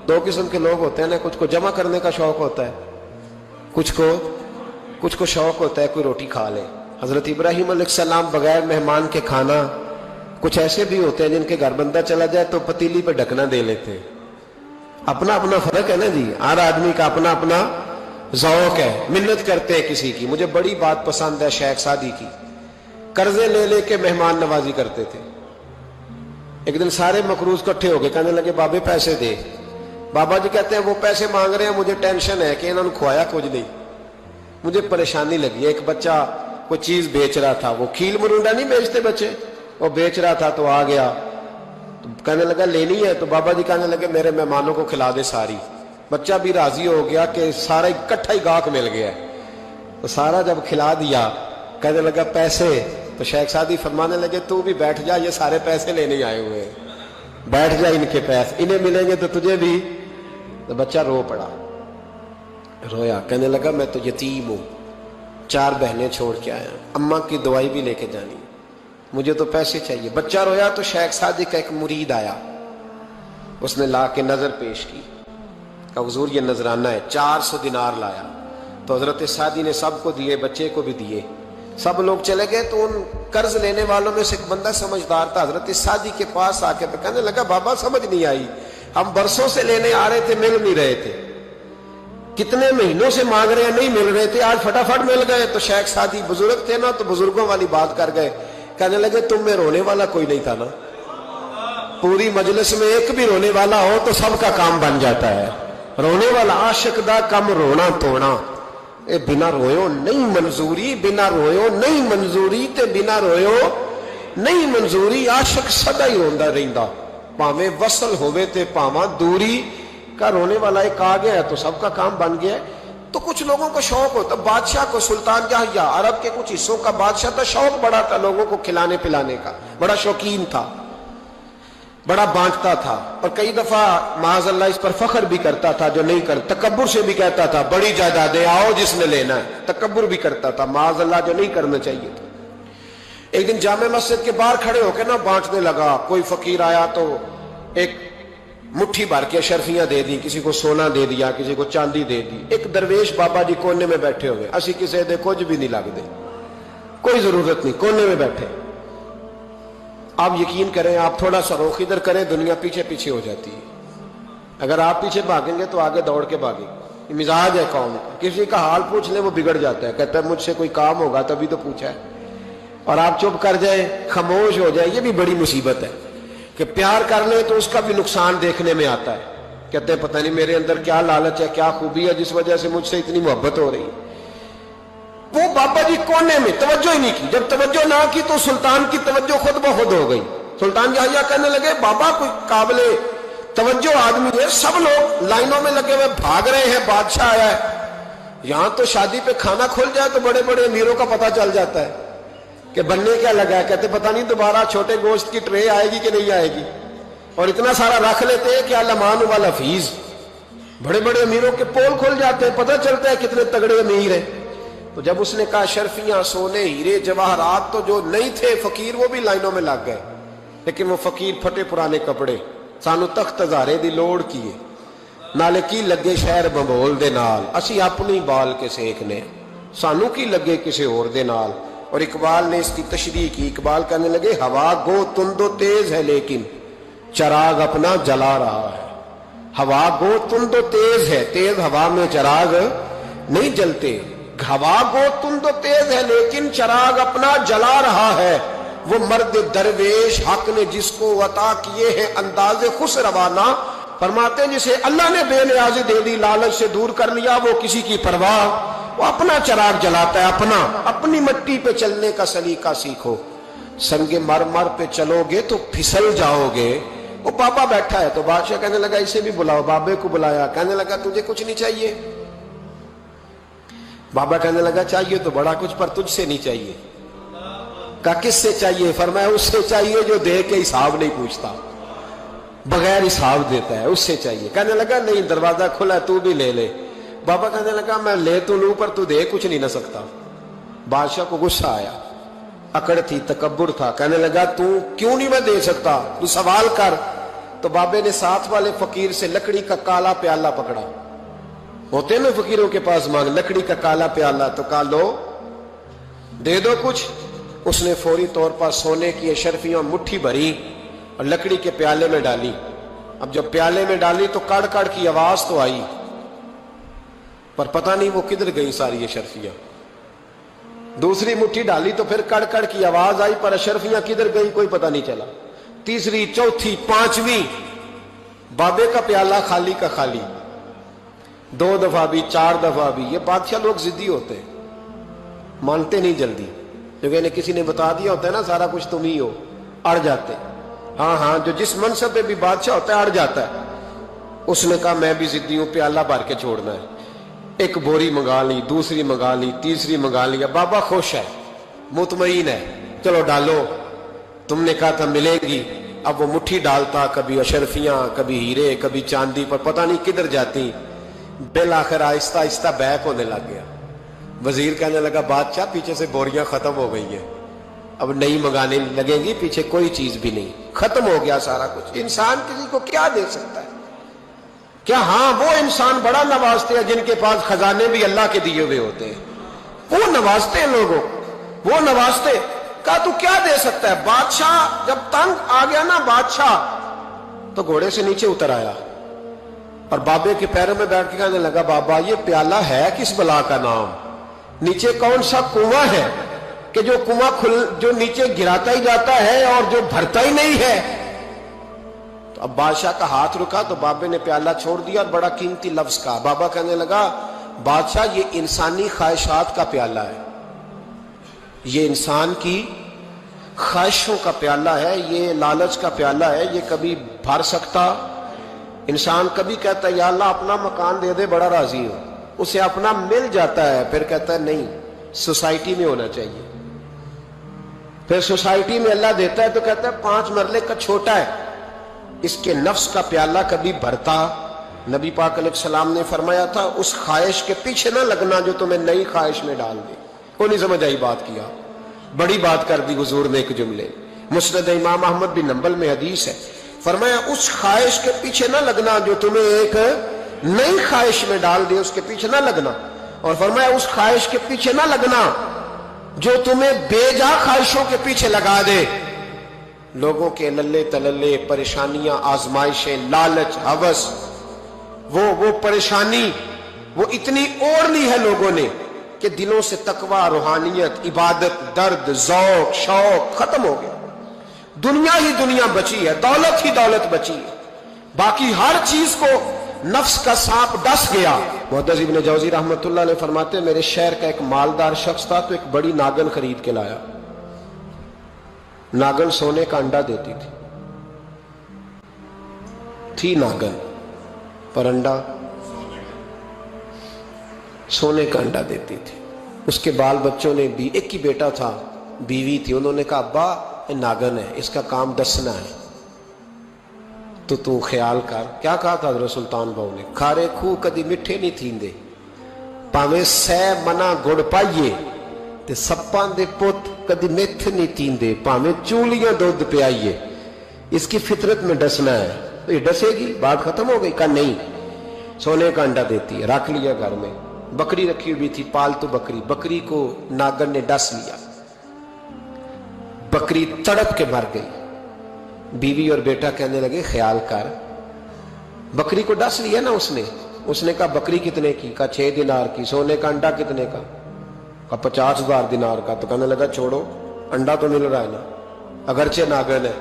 دو قسم کے لوگ ہوتے ہیں نا، کچھ کو جمع کرنے کا شوق ہوتا ہے، کچھ کو شوق ہوتا ہے کوئی روٹی کھا لے۔ حضرت ابراہیم علیہ السلام بغیر مہمان کے کھانا، کچھ ایسے بھی ہوتے ہیں جن کے گھر بندہ چلا جائے تو پتیلی پہ ڈھکنا دے لیتے ہیں۔ اپنا اپنا فرق ہے نا جی، ہر آدمی کا اپنا اپنا ذوق ہے، منت کرتے ہیں کسی کی۔ مجھے بڑی بات پسند ہے شیخ سعدی کی، قرضے لے لے کے مہمان نوازی کرتے تھے۔ ایک دن سارے مقروض کٹھے ہو گئے، کہنے لگے بابے پیسے دے۔ بابا جی کہتے ہیں وہ پیسے مانگ رہے ہیں، مجھے ٹینشن ہے کہ انہوں نے کھوایا کچھ نہیں، مجھے پریشانی لگی۔ ایک بچہ کوئی چیز بیچ رہا تھا، وہ کھیل مرونڈا نہیں بیچتے بچے، وہ بیچ رہا تھا تو آ گیا، تو کہنے لگا لینی ہے، تو بابا جی کہنے لگے میرے مہمانوں کو کھلا دے ساری۔ بچہ بھی راضی ہو گیا کہ سارا اکٹھا ہی گاہک مل گیا ہے، تو سارا جب کھلا دیا کہنے لگا پیسے، تو شیخ سعدی فرمانے لگے تو بھی بیٹھ جا، یہ سارے پیسے لینے آئے ہوئے ہیں، بیٹھ جا، ان کے پیسے انہیں ملیں گے تو تجھے بھی۔ تو بچہ رو پڑا، رویا، کہنے لگا میں تو یتیم ہوں، 4 بہنیں چھوڑ کے آیا، اماں کی دوائی بھی لے کے جانی، مجھے تو پیسے چاہیے۔ بچہ رویا تو شیخ سعدی کا ایک مرید آیا، اس نے لا کے نظر پیش کی، کہا حضور یہ نذرانہ ہے، 400 دینار لایا۔ تو حضرت سعدی نے سب کو دیے، بچے کو بھی دیے، سب لوگ چلے گئے۔ تو ان قرض لینے والوں میں سے ایک بندہ سمجھدار تھا، حضرت سعدی کے پاس آ کے کہنے لگا بابا سمجھ نہیں آئی، ہم برسوں سے لینے آ رہے تھے، مل نہیں رہے تھے، کتنے مہینوں سے مانگ رہے ہیں نہیں مل رہے تھے، آج فٹافٹ مل گئے۔ تو شیخ سعدی بزرگ تھے نا، تو بزرگوں والی بات کر گئے، کہنے لگے تم میں رونے والا کوئی نہیں تھا نا، پوری مجلس میں ایک بھی رونے والا ہو تو سب کا کام بن جاتا ہے۔ رونے والا عاشق دا کم رونا توڑا، اے بنا رویو نہیں منظوری، بنا رویو نہیں منظوری تے بنا رویو نہیں منظوری، عاشق سدا ہی روندا رہندا، پاویں وصل ہوئے تے پاواں دوری کا۔ رونے والا ایک آ گیا ہے تو سب کا کام بن گیا ہے۔ تو کچھ لوگوں کو شوق ہوتا، بادشاہ کو، سلطان یحییٰ عرب کے کچھ حصوں کا بادشاہ تھا، شوق بڑا تھا لوگوں کو کھلانے پلانے کا، بڑا شوقین تھا، بڑا بانٹتا تھا، اور کئی دفعہ معاذ اللہ اس پر فخر بھی کرتا تھا جو نہیں کرتا، تکبر سے بھی کہتا تھا بڑی جائیدادیں آؤ جس نے لینا ہے، تکبر بھی کرتا تھا معاذ اللہ جو نہیں کرنا چاہیے تھا۔ ایک دن جامع مسجد کے باہر کھڑے ہو کے نا بانٹنے لگا، کوئی فقیر آیا تو ایک مٹھی بھر کے اشرفیاں دے دی، کسی کو سونا دے دیا، کسی کو چاندی دے دی۔ ایک درویش بابا جی کونے میں بیٹھے ہوئے، اسی کسی دے کچھ بھی نہیں لگ دے، کوئی ضرورت نہیں، کونے میں بیٹھے۔ آپ یقین کریں، آپ تھوڑا سا رخ ادھر کریں، دنیا پیچھے پیچھے ہو جاتی ہے۔ اگر آپ پیچھے بھاگیں گے تو آگے دوڑ کے بھاگیں گے، مزاج ہے قوم کا، کسی کا حال پوچھ لیں وہ بگڑ جاتا ہے، کہتا ہے مجھ سے کوئی کام ہوگا تبھی تو پوچھا ہے، اور آپ چپ کر جائیں، خاموش ہو جائیں، یہ بھی بڑی مصیبت ہے کہ پیار کر لیں تو اس کا بھی نقصان دیکھنے میں آتا ہے، کہتے ہیں پتہ نہیں میرے اندر کیا لالچ ہے، کیا خوبی ہے جس وجہ سے مجھ سے اتنی محبت ہو رہی ہے۔ وہ بابا جی کونے میں توجہ ہی نہیں کی، جب توجہ نہ کی تو سلطان کی توجہ خود بخود ہو گئی۔ سلطان یحییٰ کہنے لگے بابا کوئی قابل توجہ آدمی ہے، سب لوگ لائنوں میں لگے ہوئے بھاگ رہے ہیں، بادشاہ آیا ہے، یہاں تو شادی پہ کھانا کھل جائے تو بڑے بڑے امیروں کا پتہ چل جاتا ہے کہ بننے کیا لگا ہے، کہتے پتہ نہیں دوبارہ چھوٹے گوشت کی ٹرے آئے گی کہ نہیں آئے گی، اور اتنا سارا رکھ لیتے ہیں کہ المان والحفیظ، بڑے بڑے امیروں کے پول کھل جاتے ہیں، پتہ چلتا ہے کتنے تگڑے امیر ہیں۔ تو جب اس نے کہا شرفیاں، سونے، ہیرے، جواہرات، تو جو نہیں تھے فقیر وہ بھی لائنوں میں لگ گئے، لیکن وہ فقیر پھٹے پرانے کپڑے، سانو تخت ہزارے دی لوڑ کیے، نالے کی لگے شہر بمبول دے نال، اسی اپنی بال کے سیکھنے، سانو کی لگے کسے اور دے نال۔ اور اقبال نے اس کی تشریح کی، اقبال کہنے لگے ہوا گو تند و تیز ہے لیکن چراغ اپنا جلا رہا ہے، ہوا گو تند و تیز ہے، تیز ہوا میں چراغ نہیں جلتے، ہوا گو تند و تیز ہے لیکن چراغ اپنا جلا رہا ہے، وہ مرد درویش حق نے جس کو عطا کیے ہیں انداز خوش روانہ، فرماتے ہیں جسے اللہ نے بے نیازی دے دی، لالچ سے دور کر لیا، وہ کسی کی پرواہ، وہ اپنا چراغ جلاتا ہے، اپنی مٹی پہ چلنے کا سلیقہ سیکھو، سنگ مرمر پہ چلو گے تو پھسل جاؤ گے۔ وہ بابا بیٹھا ہے تو بادشاہ کہنے لگا اسے بھی بلاؤ، بابے کو بلایا، کہنے لگا تجھے کچھ نہیں چاہیے؟ بابا کہنے لگا چاہیے تو بڑا کچھ پر تجھ سے نہیں چاہیے۔ کہا کس سے چاہیے؟ فرمایا اس سے چاہیے جو دے کے حساب نہیں پوچھتا، بغیر حساب دیتا ہے، اس سے چاہیے۔ کہنے لگا نہیں دروازہ کھلا ہے تو بھی لے لے۔ بابا کہنے لگا میں لے تو لوں پر تو دے کچھ نہیں نہ سکتا۔ بادشاہ کو غصہ آیا، اکڑ تھی، تکبر تھا، کہنے لگا تو کیوں نہیں میں دے سکتا، تو سوال کر۔ تو بابے نے ساتھ والے فقیر سے لکڑی کا کالا پیالہ پکڑا، ہوتے نا فقیروں کے پاس مانگ، لکڑی کا کالا پیالہ، تو کہا لو دے دو کچھ۔ اس نے فوری طور پر سونے کی اشرفیاں مٹھی بھری اور لکڑی کے پیالے میں ڈالی۔ اب جب پیالے میں ڈالی تو کڑ کڑ کی آواز تو آئی، پر پتہ نہیں وہ کدھر گئی ساری اشرفیاں۔ دوسری مٹھی ڈالی تو پھر کڑ کڑ کی آواز آئی، پر اشرفیاں کدھر گئی کوئی پتہ نہیں چلا۔ تیسری، چوتھی، پانچویں، بابے کا پیالہ خالی کا خالی، 2 دفعہ بھی 4 دفعہ بھی۔ یہ بادشاہ لوگ ضدی ہوتے ہیں، مانتے نہیں جلدی، کیونکہ انہیں کسی نے بتا دیا ہوتا ہے نا سارا کچھ تم ہی ہو، اڑ جاتے۔ ہاں جو جس منصب پہ بھی بادشاہ ہوتا ہے اڑ جاتا ہے۔ اس نے کہا میں بھی ضدی ہوں، پیالہ بھر کے چھوڑنا ہے۔ ایک بوری منگا لی، دوسری منگا لی، تیسری منگا لی۔ بابا خوش ہے، مطمئن ہے، چلو ڈالو، تم نے کہا تھا ملے گی۔ اب وہ مٹھی ڈالتا، کبھی اشرفیاں، کبھی ہیرے، کبھی چاندی، پر پتہ نہیں کدھر جاتی۔ بالآخر آہستہ آہستہ بیک ہونے لگ گیا۔ وزیر کہنے لگا بادشاہ پیچھے سے بوریاں ختم ہو گئی ہیں، اب نئی منگانے لگیں گی، پیچھے کوئی چیز بھی نہیں، ختم ہو گیا سارا کچھ۔ انسان کسی کو کیا دے سکتا ہے؟ کیا ہاں وہ انسان بڑا نوازتے ہیں جن کے پاس خزانے بھی اللہ کے دیے ہوئے ہوتے ہیں، وہ نوازتے ہیں لوگوں، وہ نوازتے۔ کہا تو کیا دے سکتا ہے؟ بادشاہ جب تنگ آ گیا نا بادشاہ، تو گھوڑے سے نیچے اتر آیا اور بابے کے پیروں میں بیٹھ کے کہنے لگا بابا یہ پیالہ ہے کس بلا کا نام؟ نیچے کون سا کنواں ہے کہ جو کنواں جو نیچے گراتا ہی جاتا ہے اور جو بھرتا ہی نہیں ہے؟ تو اب بادشاہ کا ہاتھ رکا تو بابے نے پیالہ چھوڑ دیا اور بڑا قیمتی لفظ کہا۔ بابا کہنے لگا بادشاہ یہ انسانی خواہشات کا پیالہ ہے، یہ انسان کی خواہشوں کا پیالہ ہے، یہ لالچ کا پیالہ ہے، یہ کبھی بھر سکتا۔ انسان کبھی کہتا ہے یا اللہ اپنا مکان دے دے بڑا راضی ہوں، اسے اپنا مل جاتا ہے، پھر کہتا ہے نہیں سوسائٹی میں ہونا چاہیے، پھر سوسائٹی میں اللہ دیتا ہے تو کہتا ہے 5 مرلے کا چھوٹا ہے۔ اس کے نفس کا پیالہ کبھی بھرتا۔ نبی پاک علیہ السلام نے فرمایا تھا اس خواہش کے پیچھے نہ لگنا جو تمہیں نئی خواہش میں ڈال دے۔ کوئی نہیں سمجھ آئی بات کیا، بڑی بات کر دی حضور نے ایک جملے۔ مسند امام احمد بن حنبل میں حدیث ہے، فرمایا اس خواہش کے پیچھے نہ لگنا جو تمہیں ایک نئی خواہش میں ڈال دے، اس کے پیچھے نہ لگنا۔ اور فرمایا اس خواہش کے پیچھے نہ لگنا جو تمہیں بے جا خواہشوں کے پیچھے لگا دے۔ لوگوں کے للے تللے، پریشانیاں، آزمائشیں، لالچ، ہوس، وہ پریشانی وہ اتنی اوڑھ لی ہے لوگوں نے کہ دلوں سے تقوی، روحانیت، عبادت، درد، ذوق، شوق ختم ہو گیا۔ دنیا ہی دنیا بچی ہے، دولت ہی دولت بچی ہے، باقی ہر چیز کو نفس کا سانپ ڈس گیا۔ محدث ابن جوزی رحمۃ اللہ علیہ فرماتے ہیں میرے شہر کا ایک مالدار شخص تھا تو ایک بڑی ناگن خرید کے لایا۔ ناگن سونے کا انڈا دیتی تھی ناگن، پر انڈا سونے کا انڈا دیتی تھی۔ اس کے بال بچوں نے بھی، ایک ہی بیٹا تھا، بیوی تھی، انہوں نے کہا ابا یہ ناگن ہے، اس کا کام دسنا ہے، تو خیال کر۔ کیا کہا تھا حضرت سلطان بہو نے؟ کھارے کھو کدی مٹھے نہیں تھیندے، پاویں سہ منا گڑ پائیے تے سپاں دے پت کدی میتھ نہیں تیندے، پاویں چولیاں دودھ پیائیے۔ اس کی فطرت میں ڈسنا ہے، تو یہ ڈسے گی، بات ختم ہو گئی۔ کہا نہیں، سونے کا انڈا دیتی ہے۔ رکھ لیا گھر میں، بکری رکھی ہوئی تھی، پالتو بکری، بکری کو ناگن نے ڈس لیا، بکری تڑپ کے مر گئی۔ بیوی اور بیٹا کہنے لگے خیال کر، بکری کو ڈس لیا نا اس نے کہا بکری کتنے کی؟ کہا 6 دینار کی۔ سونے کا انڈا کتنے کا؟ کہا 50,000 دینار کا۔ تو کہنے لگا چھوڑو، انڈا تو مل رہا ہے نا، اگرچہ ناگن ہے،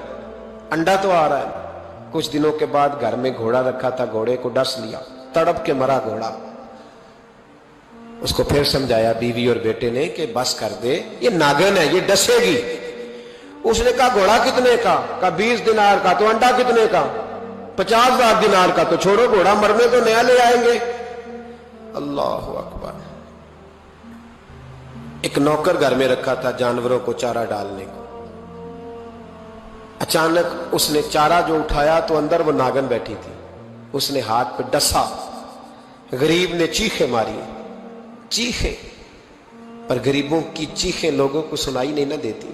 انڈا تو آ رہا ہے۔ کچھ دنوں کے بعد گھر میں گھوڑا رکھا تھا، گھوڑے کو ڈس لیا، تڑپ کے مرا گھوڑا۔ اس کو پھر سمجھایا بیوی اور بیٹے نے کہ بس کر دے، یہ ناگن ہے، یہ ڈسے گی۔ اس نے کہا گھوڑا کتنے کا؟ کہا 20 دینار کا۔ تو انڈا کتنے کا؟ 50,000 دینار کا۔ تو چھوڑو، گھوڑا مرنے تو نیا لے آئیں گے۔ اللہ اکبر۔ ایک نوکر گھر میں رکھا تھا جانوروں کو چارہ ڈالنے کو۔ اچانک اس نے چارہ جو اٹھایا تو اندر وہ ناگن بیٹھی تھی، اس نے ہاتھ پہ ڈسا، غریب نے چیخیں ماری، چیخیں، پر غریبوں کی چیخیں لوگوں کو سنائی نہیں نہ دیتی،